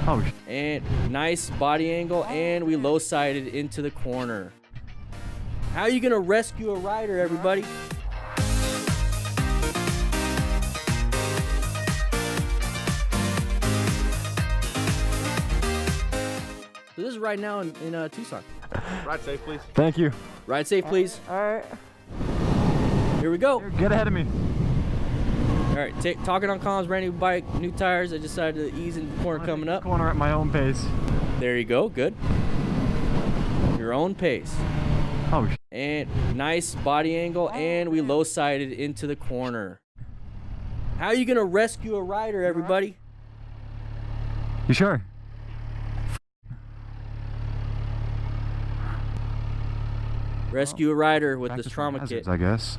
Oh, and nice body angle, and we low-sided into the corner. How are you gonna rescue a rider, everybody? So this is right now in Tucson. Ride safe, please. thank you. Ride safe, please. All right. Here we go. Get ahead of me. All right, talking on comms, brand new bike, new tires. I decided to ease in the corner coming up. Corner at my own pace. There you go, good. Your own pace. Oh, and nice body angle, and we low-sided into the corner. How are you gonna rescue a rider, everybody? you sure? Rescue a rider with this Practice trauma hazards, kit. I guess.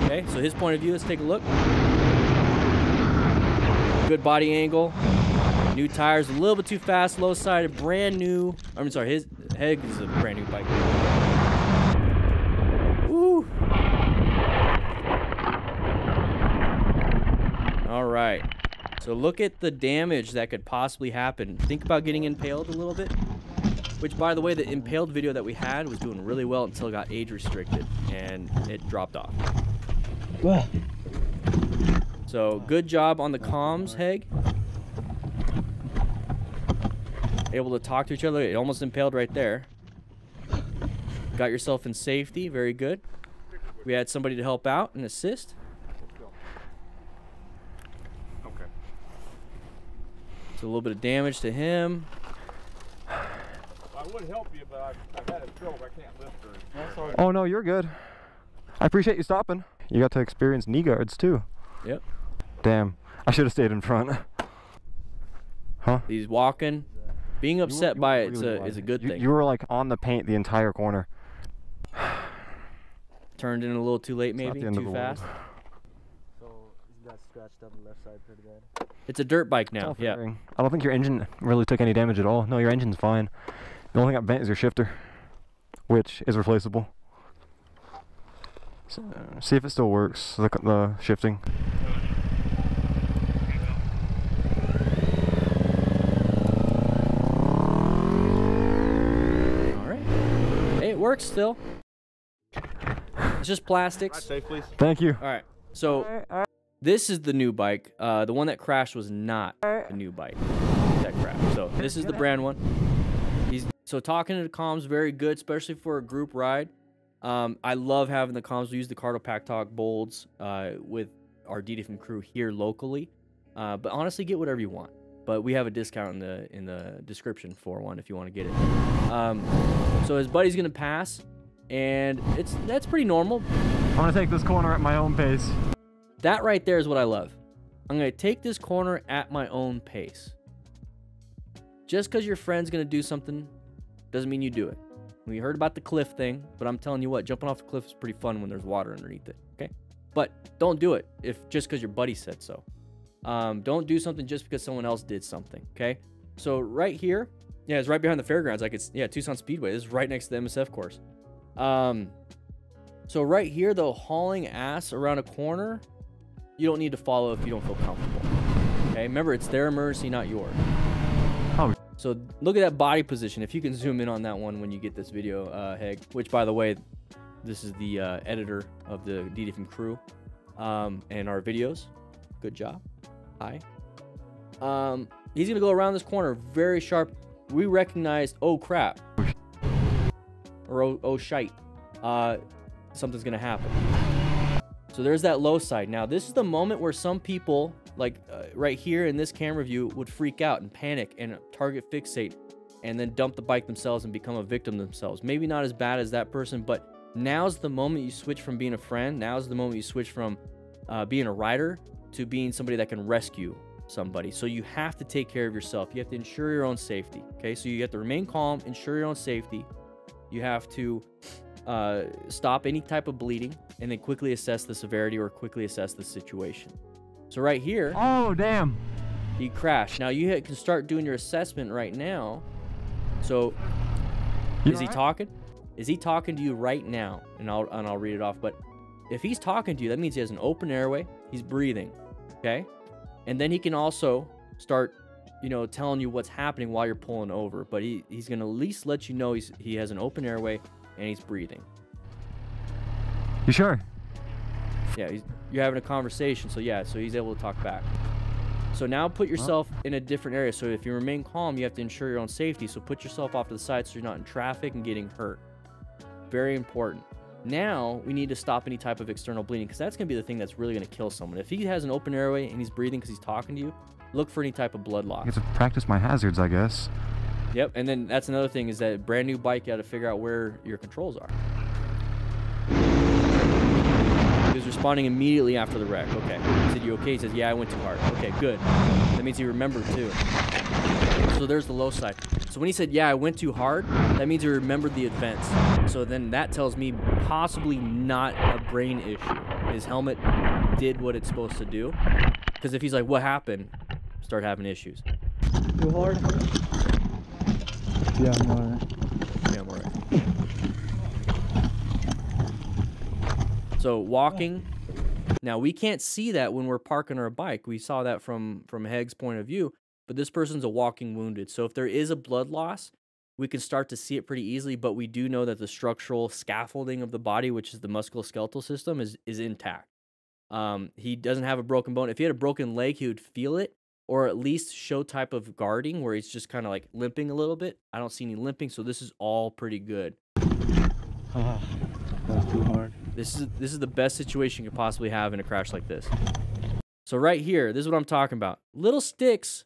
Okay, so his point of view, let's take a look. Good body angle. New tires, a little bit too fast, low-sided, brand new. I'm sorry, his head is a brand new bike. Woo! All right. So look at the damage that could possibly happen. Think about getting impaled a little bit. Which, by the way, the impaled video that we had was doing really well until it got age restricted and it dropped off. So good job on the comms, Heg. Able to talk to each other. It almost impaled right there. Got yourself in safety. Very good. We had somebody to help out and assist. Okay. So a little bit of damage to him. I would help you, but I've had a stroke. I can't lift her. Oh no, you're good. I appreciate you stopping. You got to experience knee guards too. Yep. Damn, I should have stayed in front. Huh? He's walking. Being upset by it is a good thing. You were like on the paint the entire corner. Turned in a little too late, maybe too fast. So you got scratched up on the left side pretty bad. It's a dirt bike now. Yeah. I don't think your engine really took any damage at all. No, your engine's fine. The only thing that bent is your shifter, which is replaceable. So, see if it still works, the shifting. Alright. Hey, it works still. It's just plastics. Ride safe, please. Thank you. Alright, so this is the new bike. The one that crashed was not the new bike that crashed. So this is the brand one. So talking to the comms, very good, especially for a group ride. I love having the comms. We use the Cardo Pack Talk Bolds with our DDFM crew here locally. But honestly, get whatever you want. But we have a discount in the description for one if you want to get it. So his buddy's gonna pass, and that's pretty normal. I'm gonna take this corner at my own pace. That right there is what I love. I'm gonna take this corner at my own pace. Just because your friend's gonna do something doesn't mean you do it. We heard about the cliff thing, but I'm telling you what, jumping off the cliff is pretty fun when there's water underneath it, okay? But don't do it just because your buddy said so. Don't do something just because someone else did something, okay? So right here, yeah, it's right behind the fairgrounds. Tucson Speedway. This is right next to the MSF course. So right here, though, hauling ass around a corner, you don't need to follow if you don't feel comfortable, okay? Remember, it's their emergency, not yours. Oh. So look at that body position. If you can zoom in on that one when you get this video, Heg, which, by the way, this is the editor of the DDFM crew and our videos. Good job. Hi. He's going to go around this corner very sharp. We recognized, oh, crap. Or oh shite. Something's going to happen. So there's that low side. Now, this is the moment where some people, like right here in this camera view, would freak out and panic and target fixate and then dump the bike themselves and become a victim themselves. Maybe not as bad as that person, but now's the moment you switch from being a friend. Now's the moment you switch from being a rider to being somebody that can rescue somebody. So you have to take care of yourself. You have to ensure your own safety. Okay, so you have to remain calm, ensure your own safety. You have to stop any type of bleeding and then quickly assess the severity or quickly assess the situation. So right here, oh damn, he crashed. Now you can start doing your assessment right now. So is he talking? Is he talking to you right now? And I'll read it off. But if he's talking to you, that means he has an open airway. He's breathing. Okay. And then he can also start, you know, telling you what's happening while you're pulling over. But he's going to at least let you know he has an open airway and he's breathing. You sure? Yeah, you're having a conversation. So yeah, so he's able to talk back. So now put yourself in a different area. So if you remain calm, you have to ensure your own safety. So put yourself off to the side so you're not in traffic and getting hurt. Very important. Now we need to stop any type of external bleeding, because that's going to be the thing that's really going to kill someone. If he has an open airway and he's breathing because he's talking to you, look for any type of blood loss. I get to practice my hazards, I guess. Yep, and then that's another thing, is that brand new bike, you got to figure out where your controls are. He was responding immediately after the wreck. Okay. He said, you okay? He says, yeah, I went too hard. Okay, good. That means he remembered too. So there's the low side. So when he said, yeah, I went too hard, that means he remembered the events. So then that tells me possibly not a brain issue. His helmet did what it's supposed to do. Because if he's like, what happened? Start having issues. Too hard? Yeah, I'm alright. Yeah, I'm alright. So walking. Now we can't see that when we're parking our bike. We saw that from Heg's point of view. But this person's a walking wounded. So if there is a blood loss, we can start to see it pretty easily. But we do know that the structural scaffolding of the body, which is the musculoskeletal system, is intact. He doesn't have a broken bone. If he had a broken leg, he would feel it, or at least show type of guarding where he's just kind of like limping a little bit. I don't see any limping, so this is all pretty good. That's too hard. This is the best situation you could possibly have in a crash like this. So right here, this is what I'm talking about. Little sticks.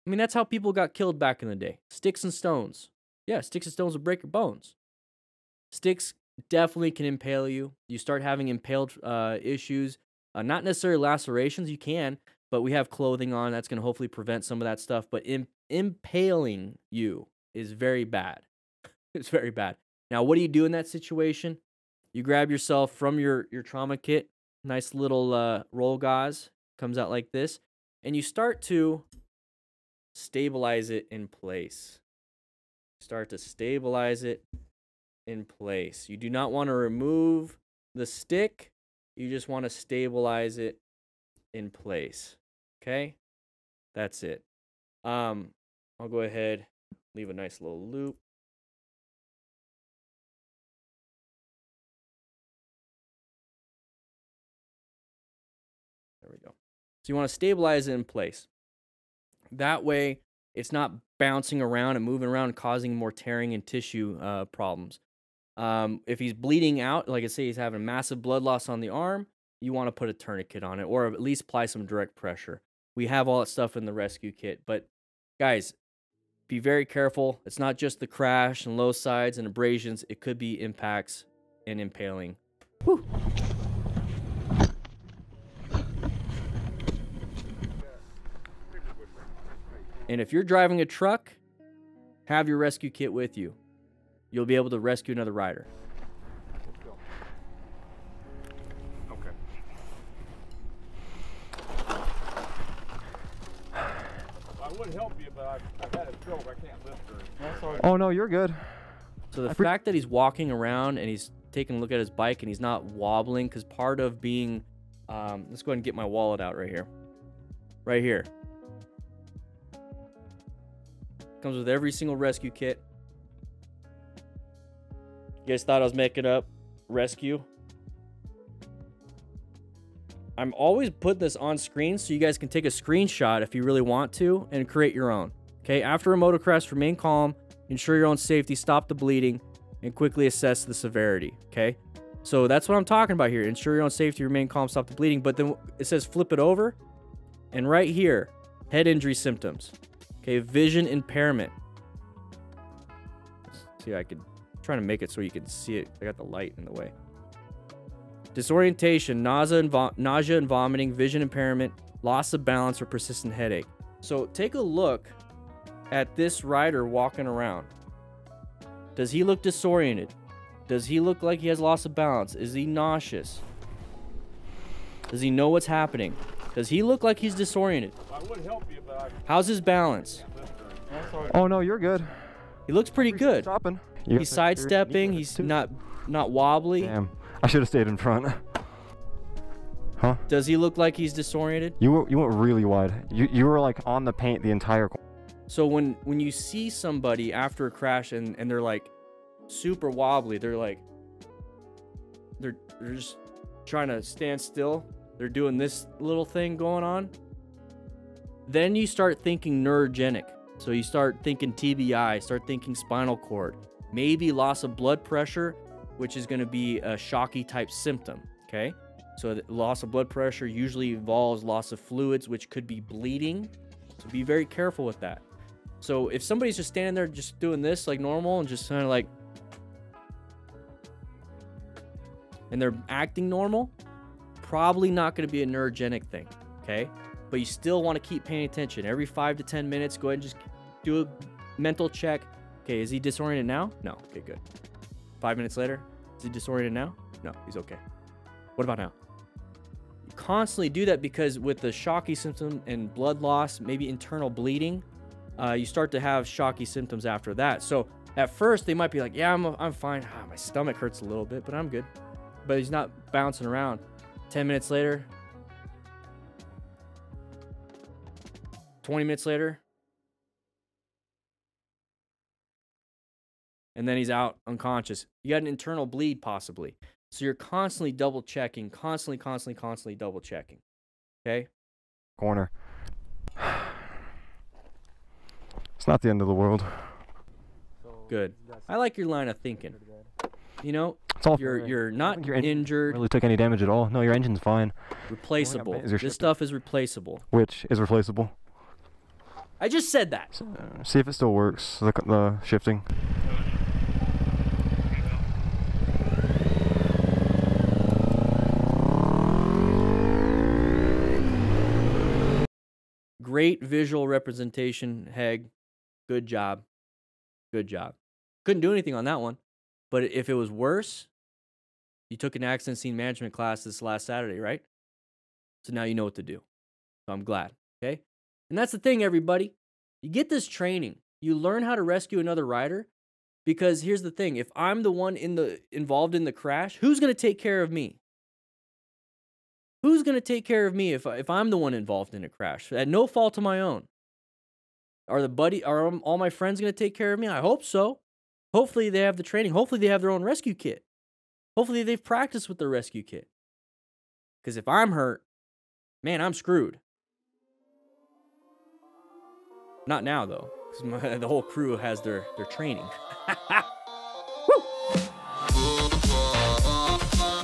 I mean, that's how people got killed back in the day. Sticks and stones. Yeah, sticks and stones will break your bones. Sticks definitely can impale you. You start having impaled issues. Not necessarily lacerations, you can, but we have clothing on. That's going to hopefully prevent some of that stuff. But impaling you is very bad. It's very bad. Now, what do you do in that situation? You grab yourself from your trauma kit. Nice little roll gauze. Comes out like this. And you start to stabilize it in place. Start to stabilize it in place. You do not want to remove the stick. You just want to stabilize it in place. Okay? That's it. I'll go ahead, leave a nice little loop. There we go. So you want to stabilize it in place. That way, it's not bouncing around and moving around and causing more tearing and tissue problems. If he's bleeding out, like I say, he's having massive blood loss on the arm, you want to put a tourniquet on it, or at least apply some direct pressure. We have all that stuff in the rescue kit. But, guys, be very careful. It's not just the crash and low sides and abrasions. It could be impacts and impaling. Whew. And if you're driving a truck, have your rescue kit with you. You'll be able to rescue another rider. Let's go. Okay. I would help you, but I've had a stroke. I can't lift her. That's alright. Oh, no, you're good. So the fact that he's walking around and he's taking a look at his bike and he's not wobbling, because part of being, let's go ahead and get my wallet out right here. Right here. Comes with every single rescue kit. You guys thought I was making up rescue? I'm always putting this on screen so you guys can take a screenshot if you really want to and create your own. Okay, after a motor crash, remain calm, ensure your own safety, stop the bleeding, and quickly assess the severity. Okay, so that's what I'm talking about here. Ensure your own safety, remain calm, stop the bleeding. But then it says flip it over, and right here, head injury symptoms. Okay, vision impairment. See, I'm trying to make it so you can see it. I got the light in the way. Disorientation, nausea and vomiting, vision impairment, loss of balance, or persistent headache. So take a look at this rider walking around. Does he look disoriented? Does he look like he has loss of balance? Is he nauseous? Does he know what's happening? Does he look like he's disoriented? I would help you, but How's his balance? can't lift her. That's alright. Oh, no, you're good. He looks pretty good. Stopping. He's sidestepping. He's not wobbly. Damn. I should have stayed in front. Huh? Does he look like he's disoriented? You went really wide. You were like on the paint the entire. So when you see somebody after a crash and they're like super wobbly, they're just trying to stand still. They're doing this little thing going on. Then you start thinking neurogenic. So you start thinking TBI, start thinking spinal cord, maybe loss of blood pressure, which is going to be a shocky type symptom. Okay. So the loss of blood pressure usually involves loss of fluids, which could be bleeding. So be very careful with that. So if somebody's just standing there just doing this like normal and just kind of like, and they're acting normal, probably not going to be a neurogenic thing, okay? But you still want to keep paying attention. Every 5 to 10 minutes, go ahead and just do a mental check. Okay, is he disoriented now? No. Okay, good. 5 minutes later, is he disoriented now? No, he's okay. What about now? You constantly do that because with the shocky symptom and blood loss, maybe internal bleeding, you start to have shocky symptoms after that. So at first, they might be like, yeah, I'm fine. My stomach hurts a little bit, but I'm good. But he's not bouncing around. 10 minutes later, 20 minutes later, and then he's out unconscious. You got an internal bleed possibly. So you're constantly double checking, constantly double checking. Okay? Corner. It's not the end of the world. Good. I like your line of thinking. You know, It's all you're not your engine injured. really took any damage at all. No, your engine's fine. Replaceable. Is your This shifter- stuff is replaceable. Which is replaceable. I just said that. So, see if it still works. The shifting. Great visual representation, Heg. Good job. Good job. Couldn't do anything on that one. But if it was worse, you took an accident scene management class this last Saturday, right? So now you know what to do. So I'm glad. Okay? And that's the thing, everybody. You get this training. You learn how to rescue another rider. Because here's the thing. If I'm the one involved in the crash, who's going to take care of me? Who's going to take care of me if I'm the one involved in a crash? At no fault of my own. Are all my friends going to take care of me? I hope so. Hopefully they have the training. Hopefully they have their own rescue kit. Hopefully they've practiced with their rescue kit. Because if I'm hurt, man, I'm screwed. Not now, though. Because the whole crew has their training.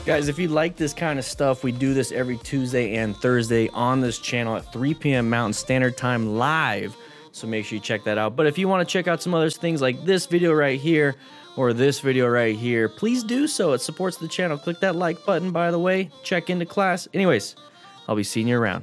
Guys, if you like this kind of stuff, we do this every Tuesday and Thursday on this channel at 3 p.m. Mountain Standard Time live. So make sure you check that out. But if you want to check out some other things like this video right here or this video right here, please do so. It supports the channel. Click that like button, by the way. Check into class. Anyways, I'll be seeing you around.